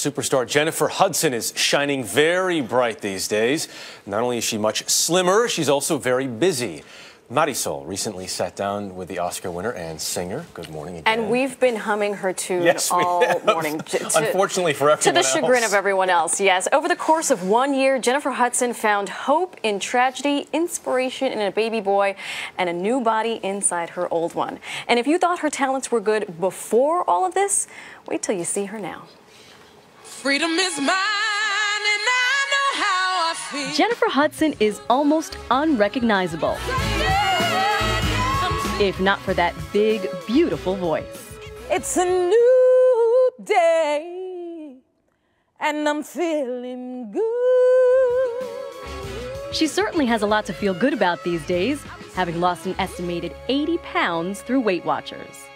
superstar Jennifer Hudson is shining very bright these days. Not only is she much slimmer, she's also very busy. Marysol recently sat down with the Oscar winner and singer. Good morning again. And we've been humming her tune all morning. Unfortunately for everyone else. To the chagrin of everyone else, yes. Over the course of 1 year, Jennifer Hudson found hope in tragedy, inspiration in a baby boy, and a new body inside her old one. And if you thought her talents were good before all of this, wait till you see her now. Freedom is mine, and I know how I feel. Jennifer Hudson is almost unrecognizable, if not for that big, beautiful voice. It's a new day, and I'm feeling good. She certainly has a lot to feel good about these days, having lost an estimated 80 pounds through Weight Watchers.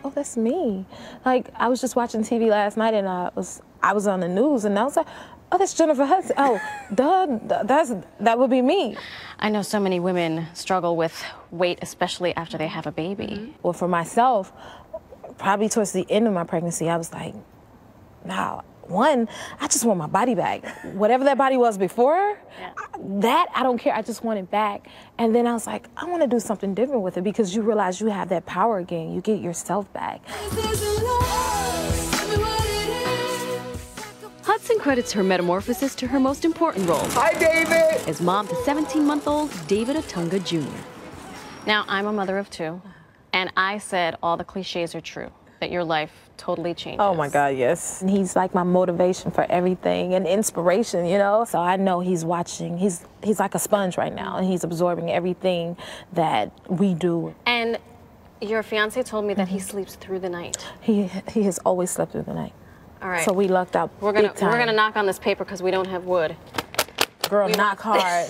Oh, that's me. Like, I was just watching TV last night, and I was on the news, and I was like, oh, that's Jennifer Hudson. Oh, that would be me. I know so many women struggle with weight, especially after they have a baby. Well, for myself, probably towards the end of my pregnancy, I was like, nah, one, I just want my body back. Whatever that body was before, that I don't care. I just want it back. And then I was like, I want to do something different with it, because you realize you have that power again. You get yourself back. Hudson credits her metamorphosis to her most important role. Hi, David! As mom to 17-month-old David Atunga Jr. Now, I'm a mother of two, and I said all the cliches are true, that your life totally changes. Oh my God, yes. He's like my motivation for everything and inspiration, you know? So I know he's watching. He's like a sponge right now, and he's absorbing everything that we do. And your fiance told me that he sleeps through the night. He has always slept through the night. All right. So we lucked out big time. We're gonna knock on this paper because we don't have wood. Girl, knock hard.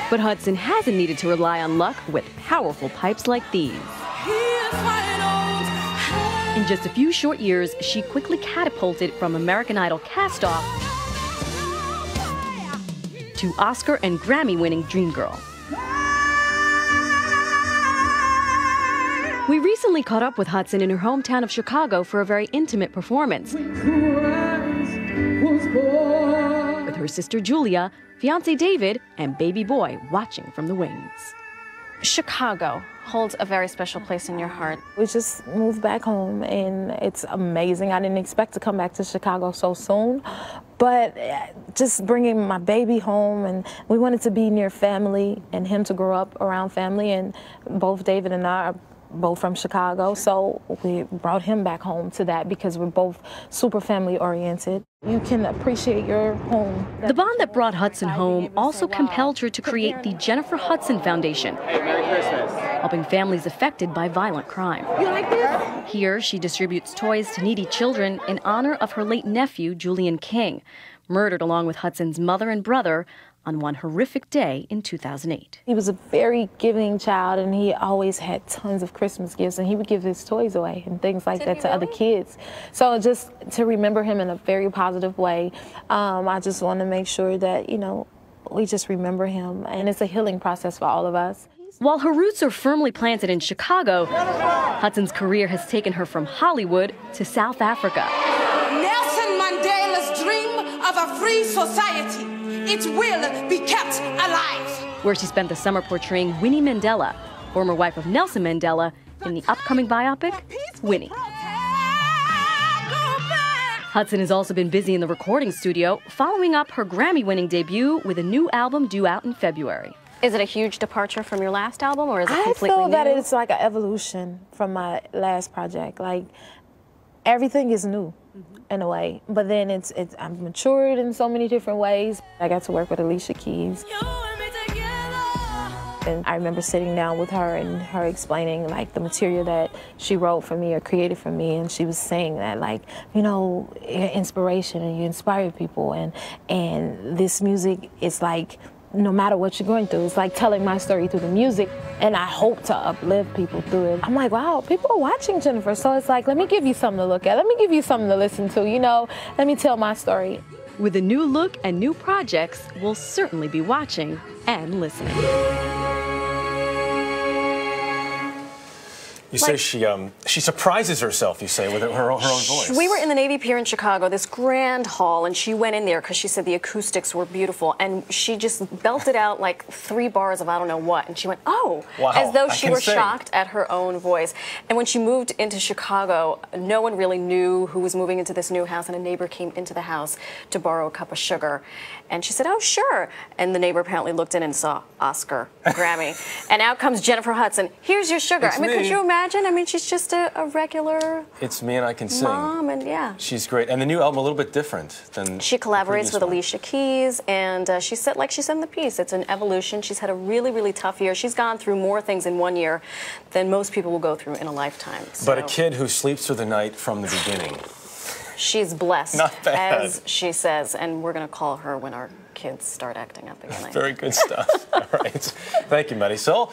But Hudson hasn't needed to rely on luck with powerful pipes like these. In just a few short years, she quickly catapulted from American Idol cast-off to Oscar and Grammy-winning Dreamgirl. We recently caught up with Hudson in her hometown of Chicago for a very intimate performance with her sister Julia, fiancé David, and baby boy watching from the wings. Chicago holds a very special place in your heart. We just moved back home, and it's amazing. I didn't expect to come back to Chicago so soon, but just bringing my baby home, and we wanted to be near family and him to grow up around family, and both David and I are both from Chicago, so we brought him back home to that because we're both super family oriented. You can appreciate your home. The bond that brought Hudson home also compelled her to create the Jennifer Hudson Foundation, helping families affected by violent crime. You like this? Here, she distributes toys to needy children in honor of her late nephew, Julian King, murdered along with Hudson's mother and brother on one horrific day in 2008. He was a very giving child, and he always had tons of Christmas gifts, and he would give his toys away and things like that to other kids. So just to remember him in a very positive way, I just want to make sure that, you know, we just remember him, and it's a healing process for all of us. While her roots are firmly planted in Chicago, Hudson's career has taken her from Hollywood to South Africa. Nelson Mandela's dream of a free society. It will be kept alive. Where she spent the summer portraying Winnie Mandela, former wife of Nelson Mandela, in the upcoming biopic, Winnie. Hudson has also been busy in the recording studio, following up her Grammy-winning debut with a new album due out in February. Is it a huge departure from your last album, or is it completely new? I feel that it's like an evolution from my last project. Like, everything is new. In a way, but then I've matured in so many different ways. I got to work with Alicia Keys, and I remember sitting down with her and her explaining like the material that she wrote for me or created for me, and she was saying that, like, you know, you're inspiration and you inspire people, and this music is like, no matter what you're going through, it's like telling my story through the music, and I hope to uplift people through it. I'm like, wow, people are watching Jennifer, so it's like, let me give you something to look at, let me give you something to listen to, you know, let me tell my story. With a new look and new projects, we'll certainly be watching and listening. You say she surprises herself, you say, with her own voice. We were in the Navy Pier in Chicago, this grand hall, and she went in there because she said the acoustics were beautiful, and she just belted out like 3 bars of I don't know what, and she went, oh, wow, as though she were shocked at her own voice. And when she moved into Chicago, no one really knew who was moving into this new house, and a neighbor came into the house to borrow a cup of sugar, and she said, oh, sure. And the neighbor apparently looked in and saw Oscar, Grammy, and out comes Jennifer Hudson. Here's your sugar. It's I mean, me. could you imagine? I mean, she's just a regular It's Me and I Can Sing. mom, and yeah. She's great. And the new album a little bit different than She collaborates with one. Alicia Keys, and she said, like she said in the piece, it's an evolution. She's had a really, really tough year. She's gone through more things in 1 year than most people will go through in a lifetime. So But a kid who sleeps through the night from the beginning. she's blessed, Not bad. as she says, and we're going to call her when our kids start acting up again. Very good stuff. All right. Thank you, Marysol.